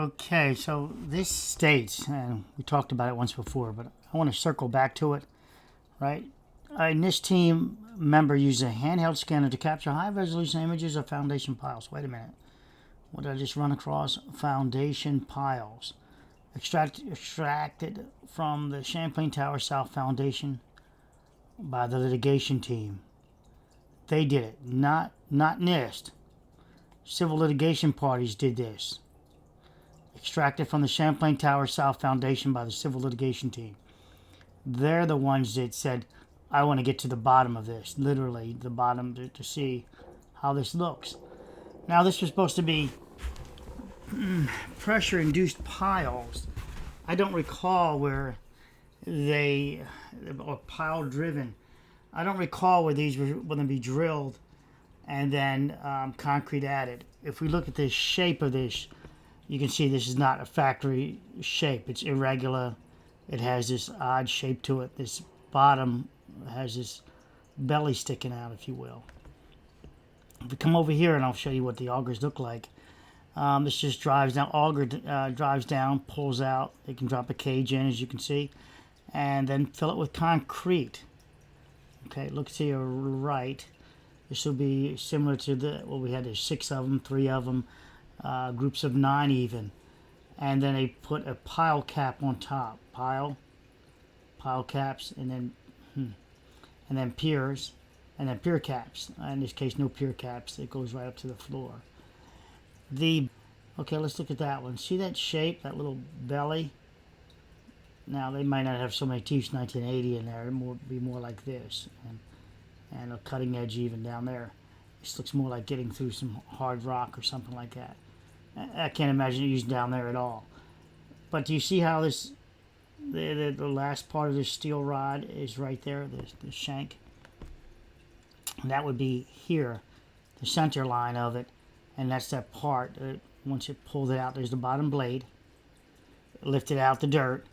Okay, so this states, and we talked about it once before, but I want to circle back to it, right? A NIST team member used a handheld scanner to capture high-resolution images of foundation piles. Wait a minute. What did I just run across? Foundation piles. Extracted from the Champlain Towers South Foundation by the litigation team. They did it, not NIST. Civil litigation parties did this. Extracted from the Champlain Towers South Foundation by the civil litigation team. They're the ones that said, I want to get to the bottom of this, literally the bottom, to see how this looks. Now, this was supposed to be pressure-induced piles. I don't recall where or pile-driven. I don't recall where these were going to be drilled and then concrete added. If we look at the shape of this, you can see this is not a factory shape. It's irregular. It has this odd shape to it. This bottom has this belly sticking out, if you will. If we come over here, and I'll show you what the augers look like. This just drives down. Auger drives down, pulls out. They can drop a cage in, as you can see, and then fill it with concrete. Okay, look to your right. This will be similar to what we had. There's 6 of them, 3 of them. Groups of 9 even, and then they put a pile cap on top. Pile caps, and then piers, and then pier caps. In this case, no pier caps. It goes right up to the floor. Okay, let's look at that one. See that shape, that little belly? Now they might not have so many teeth 1980 in there. It would be more like this, and a cutting edge even down there. This looks more like getting through some hard rock or something like that. I can't imagine it used down there at all. But do you see how this, the last part of this steel rod is right there, the shank? And that would be here, the center line of it, and that's that part. Once you pull it out, there's the bottom blade. Lift it out the dirt,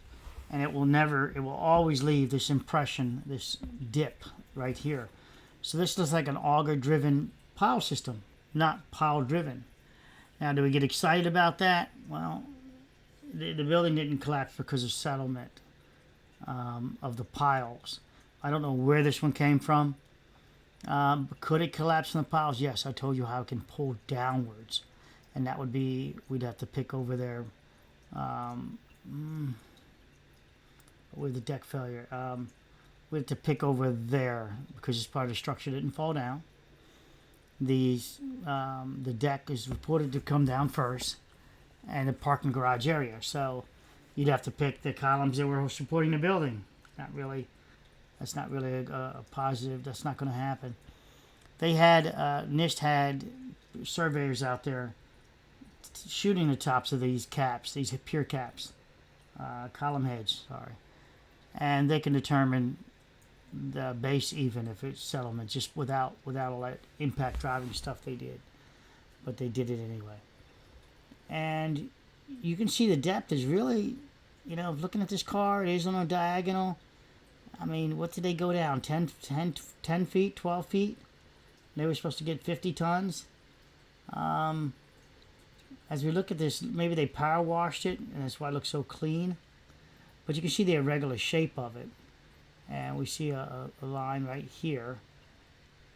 and it will always leave this impression, this dip right here. So this looks like an auger-driven pile system, not pile-driven. Now, do we get excited about that? Well, the building didn't collapse because of settlement of the piles. I don't know where this one came from. Could it collapse from the piles? Yes, I told you how it can pull downwards. And that would be, we'd have to pick over there with the deck failure. We'd have to pick over there because it's part of the structure that didn't fall down. The deck is reported to come down first, and the parking garage area. So you'd have to pick the columns that were supporting the building. That's not really a positive. That's not going to happen. They had NIST had surveyors out there shooting the tops of these caps, these pier caps, column heads. Sorry, and they can determine the base even if it's settlement, just without all that impact driving stuff they did, but they did it anyway. And you can see the depth is really, looking at this car, it is on a diagonal. I mean, what did they go down? 10 feet, 12 feet? They were supposed to get 50 tons. As we look at this, maybe they power washed it, and that's why it looks so clean. But you can see the irregular shape of it. And we see a line right here.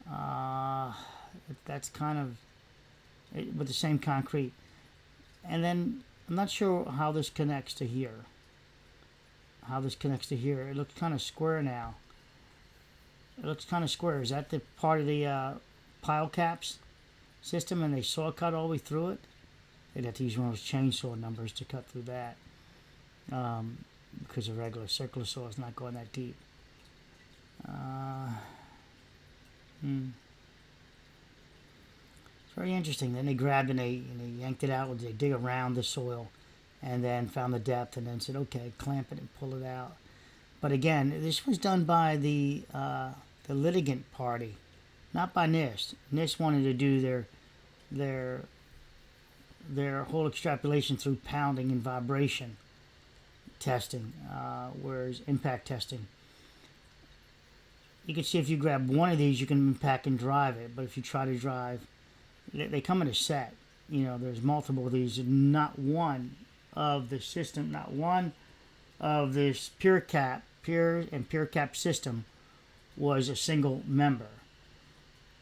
That's kind of with the same concrete. And then I'm not sure how this connects to here. It looks kind of square now. It looks kind of square. Is that the part of the pile caps system, and they saw cut all the way through it? They'd have to use one of those chainsaw numbers to cut through that, because a regular circular saw is not going that deep. It's very interesting. Then they grabbed and they yanked it out. They dig around the soil, and then found the depth, and then said, "Okay, clamp it and pull it out." But again, this was done by the litigant party, not by NIST. NIST wanted to do their whole extrapolation through pounding and vibration testing, whereas impact testing, you can see if you grab one of these, you can impact and drive it. But if you try to drive, they come in a set. you know, there's multiple of these. Not one of the system, not one of this pure and pure cap system was a single member.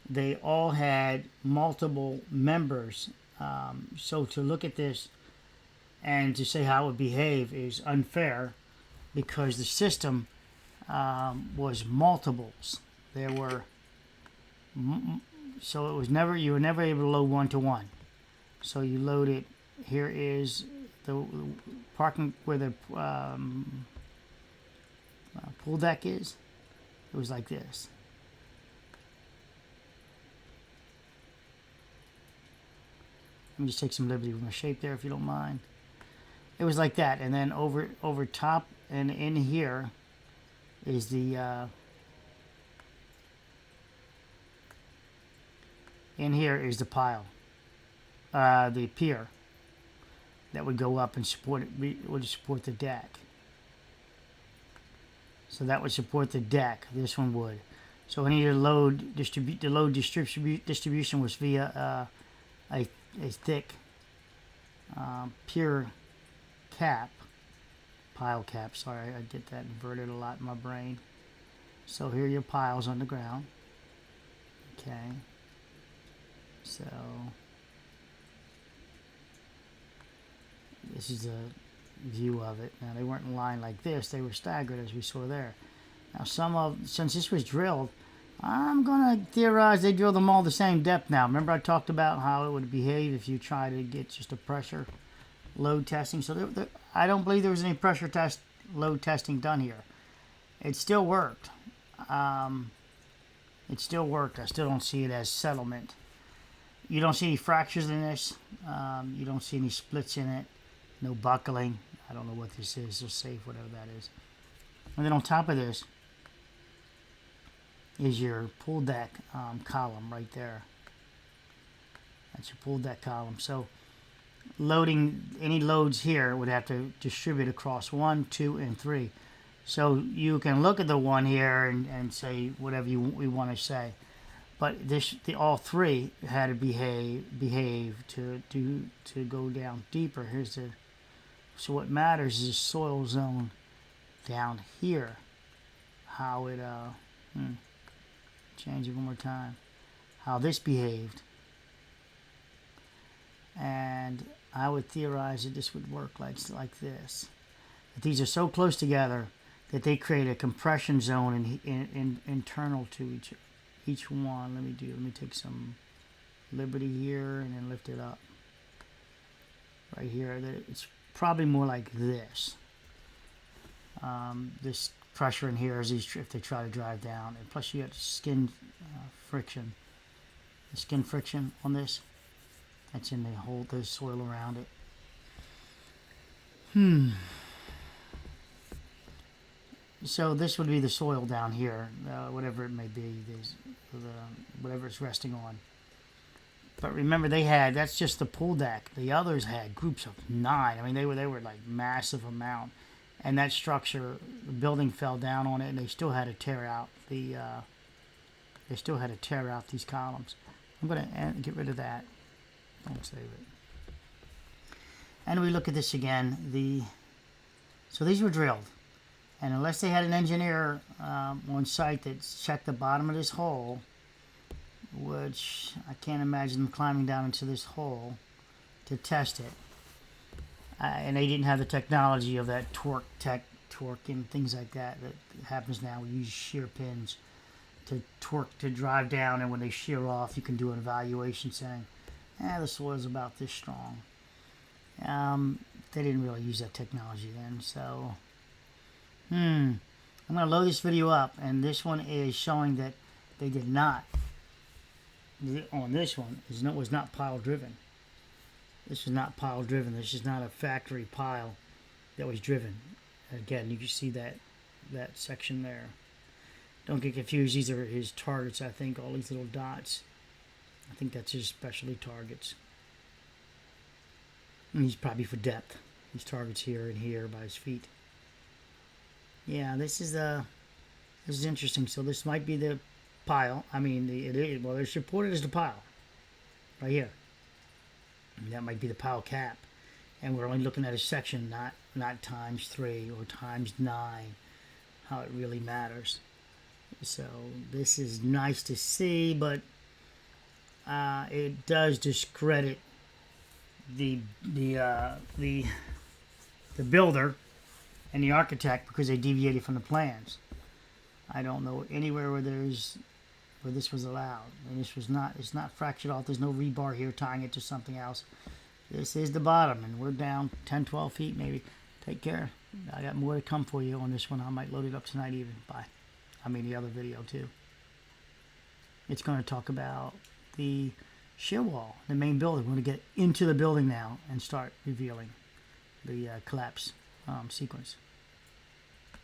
They all had multiple members. So to look at this and to say how it would behave is unfair, because the system was multiples. There were, so it was never, you were never able to load one to one. So you load it. Here is the parking where the pool deck is. It was like this. Let me just take some liberty with my shape there, if you don't mind. It was like that, and then over top and in here is the in here is the pile, the pier that would go up and support it. Would support the deck. So that would support the deck. This one would. So any of the load distribution was via a thick pure cap, pile cap. Sorry, I get that inverted a lot in my brain. So here are your piles on the ground. Okay. So this is a view of it. Now they weren't in line like this, they were staggered as we saw there. Now since this was drilled, I'm gonna theorize they drilled them all the same depth now. Remember I talked about how it would behave if you try to get just a pressure load testing. So I don't believe there was any pressure test load testing done here. It still worked. It still worked. I still don't see it as settlement. You don't see any fractures in this. You don't see any splits in it. No buckling. I don't know what this is. So safe, whatever that is. And then on top of this is your pool deck column right there. That's your pool deck column. So loading any loads here would have to distribute across 1, 2, and 3. So you can look at the one here and say whatever we want to say. But all three had to behave to go down deeper. So what matters is the soil zone down here. How it change it one more time. How this behaved. And I would theorize that this would work like this. That these are so close together that they create a compression zone internal to each one. Let me take some liberty here and then lift it up. Right here, it's probably more like this. This pressure in here is if they try to drive down, and plus you got skin friction. The skin friction on this, that's in the soil around it. So this would be the soil down here, whatever it may be, whatever it's resting on. But remember, that's just the pool deck. The others had groups of 9. I mean, they were like massive amount, and that structure, the building fell down on it, and they still had to tear out these columns. I'm gonna get rid of that. Don't save it. And we look at this again. So these were drilled. And unless they had an engineer on site that checked the bottom of this hole, which I can't imagine them climbing down into this hole to test it, and they didn't have the technology of that torque and things like that happens now. We use shear pins to torque to drive down, and when they shear off, you can do an evaluation saying, the soil's about this strong. They didn't really use that technology then, so I'm going to load this video up, and this one is showing that they did not. On this one, was not pile driven. This is not pile driven. This is not a factory pile that was driven. Again, you can see that section there. Don't get confused. These are his targets, I think. All these little dots. I think that's his specialty targets. And he's probably for depth. These targets here and here by his feet. Yeah, this is interesting. So this might be the pile. I mean, it's reported as the pile right here. And that might be the pile cap. And we're only looking at a section, not times 3 or times 9, how it really matters. So this is nice to see, but it does discredit the builder and the architect because they deviated from the plans. I don't know anywhere where this was allowed, and this was not. It's not fractured off. There's no rebar here tying it to something else. This is the bottom, and we're down 10, 12 feet maybe. Take care. I got more to come for you on this one. I might load it up tonight even. Bye. I mean the other video too. It's going to talk about the shear wall, the main building. We're going to get into the building now and start revealing the collapse sequence.